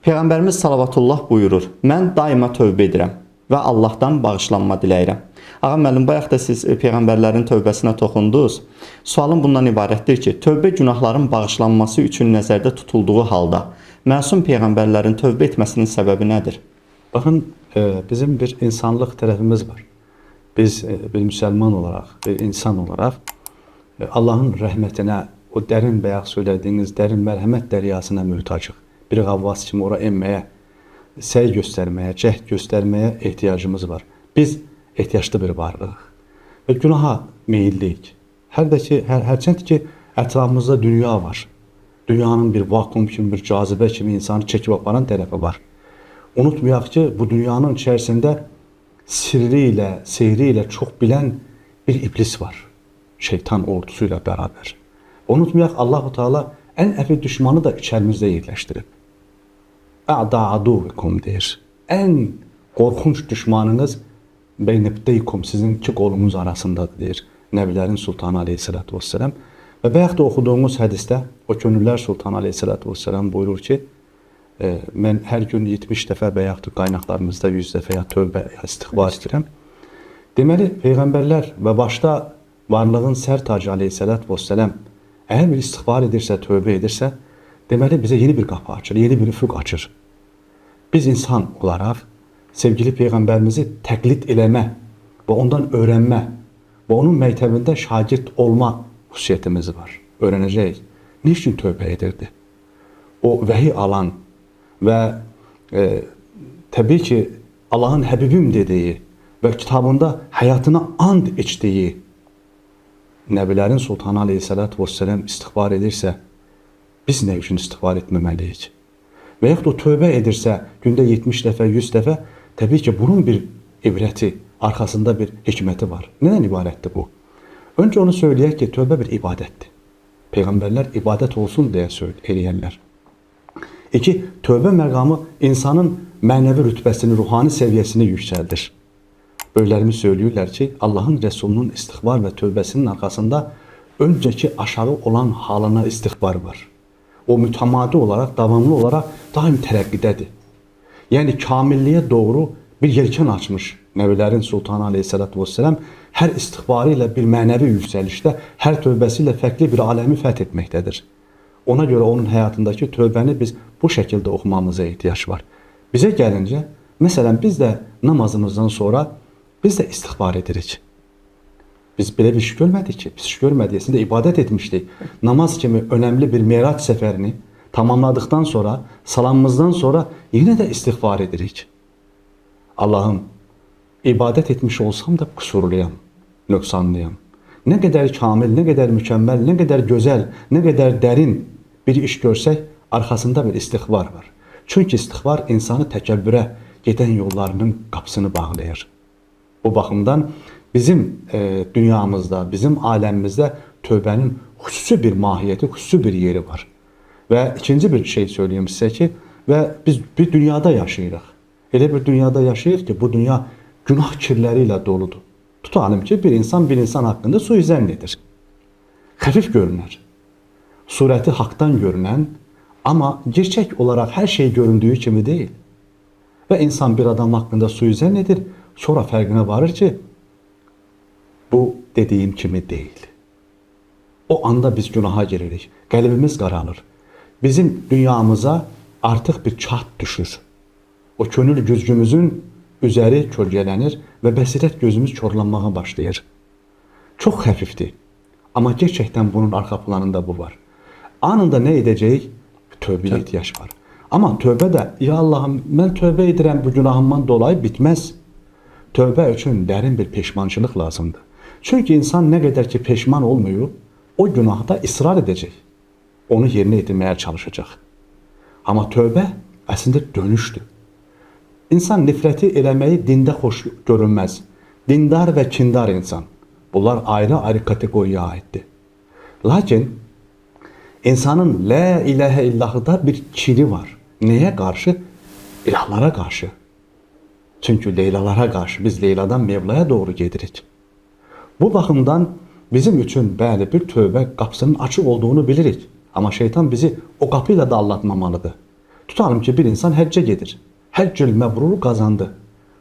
Peyğəmbərimiz salavatullah buyurur: "Mən daima tövbə edirəm və Allahdan bağışlanma diləyirəm." Ağa müəllim, bayaq da siz peyğəmbərlərin tövbəsinə toxundunuz. Sualım bundan ibarətdir ki, tövbə günahların bağışlanması üçün nəzərdə tutulduğu halda məsum peyğəmbərlərin tövbə etməsinin səbəbi nədir? Bakın bizim bir insanlık tarafımız var. Biz bir Müslüman olarak, bir insan olarak Allah'ın rahmetine, o derin bayaq söylediğiniz derin merhamet deryasına mühtacıq. Bir qavvas kimi ora enməyə, səy göstərməyə, cəhd göstərməyə ehtiyacımız var. Biz ehtiyaclı bir varlığıq və günaha meyilliyik. Hərçənd ki, ətrafımızda dünya var. Dünyanın bir vakum kimi, bir cazibə kimi insanı çəkib aparan tərəfi var. Unutmayaq ki, bu dünyanın içərisində sirri ilə, seyri ilə çox bilən bir iblis var. Şeytan ordusuyla beraber. Unutmayaq, Allah-u Teala ən əfi düşmanı da içərimizdə yerləşdirib. A'da aduvikum deyir. Ən qorxunç düşmanınız beynibdeykum, sizin iki qolunuz arasındadır deyir Nəbilərin Sultanı Aleyhisselatü Vesselam. Və bayaq da oxuduğumuz hədisdə o Könüllər Sultanı Aleyhisselatü Vesselam buyurur ki, mən hər gün 70 dəfə bayaqdır qaynaqlarımızda 100 dəfə ya tövbə, ya istiğfar edirəm. Deməli, Peyğəmbərlər və başda varlığın sərtacı Aleyhisselatü Vesselam eğer bir istiğfar edirsə, tövbə edirsə, deməli bize yeni bir kapı açır, yeni bir üfüq açır. Biz insan olarak sevgili Peyğəmbərimizi təqlid eləmə və ondan öğrenmə və onun məktəbində şagird olma xüsusiyyətimiz var. Öğrenəcəyik. Niçin tövbə edirdi? O vəhi alan və təbii ki Allah'ın Həbibim dediği və kitabında həyatına and içdiyi Nəbilərin Sultanı Aleyhisselatü Vesselam istiğfar edirsə, biz nə üçün istiğfar etməməliyik? Və yaxud o tövbə edirsə, gündə 70 dəfə, 100 dəfə, təbii ki, bunun bir ibrəti, arxasında bir hikməti var. Nədən ibarətdir bu? Öncə onu söyləyək ki, tövbə bir ibadətdir. Peyğəmbərlər ibadət olsun deyə eləyərlər. İki, tövbə məqamı insanın mənəvi rütbəsini, ruhani səviyyəsini yüksəldir. Böylərimiz söylüyorlar ki, Allah'ın Resulünün istiğfar ve tövbesinin arkasında önceki aşağı olan halına istiğfar var. O mütemadi olarak, devamlı olarak daim terakkidedir. Yani kamilliğe doğru bir yelken açmış Nəbilərin Sultanı Aleyhisselatü Vesselam her istiğfarıyla bir mənəvi yükselişte, her tövbesiyle farklı bir alemi fethetmektedir. Ona göre onun hayatındaki tövbəni biz bu şekilde okumamıza ihtiyaç var. Bize gelince, mesela biz de namazımızdan sonra biz de istiğfar edirik. Biz belə bir iş görmədik ki, biz iş görmədiyəsində ibadət etmişdik. Namaz kimi önemli bir miraç səfərini tamamladıktan sonra, salamımızdan sonra yine de istiğfar edirik. Allah'ım, ibadət etmiş olsam da kusurluyam, nöqsanlıyam. Ne kadar kamil, ne kadar mükemmel, ne kadar güzel, ne kadar derin bir iş görsək, arkasında bir istiğfar var. Çünkü istiğfar insanı təkəbbürə gedən yollarının qapısını bağlayır. Bu baxımdan bizim dünyamızda, bizim aləmimizdə tövbənin xüsusi bir mahiyyəti, xüsusi bir yeri var. Və ikinci bir şey söyleyeyim sizə ki, və biz bir dünyada yaşayırıq. Elə bir dünyada yaşayırıq ki, bu dünya günah kirləriyle doludur. Tutalım ki, bir insan hakkında suizən edir. Xəfif görünər. Surəti haqdan görünən, ama gerçek olarak her şey göründüğü kimi değil. Ve insan bir adam hakkında suizən edir. Sonra fərqinə varır ki, bu dediğim kimi değil. O anda biz günaha giririk. Qəlbimiz qaralır. Bizim dünyamıza artık bir çat düşür. O könül güzgümüzün üzeri kölgelənir ve bəsirət gözümüz korlanmağa başlayır. Çok xəfifdir. Ama gerçekten bunun arka planında bu var. Anında ne edəcəyik? Tövbəyə ihtiyaç var. Ama tövbə də, ya Allah'ım, mən tövbə edirəm bu günahımdan dolayı bitmez. Tövbə üçün derin bir peşmançılıq lazımdır. Çünkü insan ne kadar ki peşman olmuyor, o günahda ısrar edecek. Onu yerine getirmeye çalışacak. Ama tövbə əslində dönüşdür. İnsan nifrəti eləməyi dində xoş görünməz. Dindar və kindar insan. Bunlar ayrı-ayrı kategoriyaya aiddir. Lakin insanın la ilahe illahıda bir kini var. Neye karşı? İlahlara karşı. Çünkü Leylalara karşı biz Leyla'dan Mevla'ya doğru gedirik. Bu bakımdan bizim için bəli bir tövbə qapısının açıq olduğunu bilirik. Ama şeytan bizi o kapıyla da aldatmamalıdır. Tutalım ki bir insan həcce gedir. Həccül məbruru qazandı.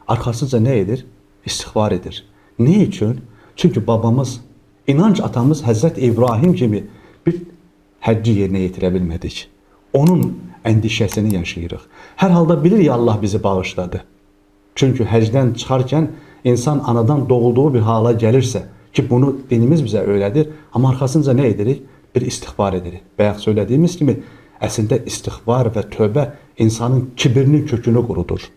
Arkasınca ne edir? İstiğfar edir. Ne için? Çünkü babamız, inanç atamız Hazreti İbrahim gibi bir həcci yerinə yetirə bilmədik. Onun endişesini yaşayırıq. Hər halda bilir ya Allah bizi bağışladı. Çünkü həcdən çıxarkən insan anadan doğulduğu bir hala gelirse ki bunu dinimiz bize öğretir ama arkasınca ne edirik? Bir istiğfar edirik. Bayaq söylediğimiz gibi əslində istiğfar ve tövbe insanın kibirinin kökünü kurudur.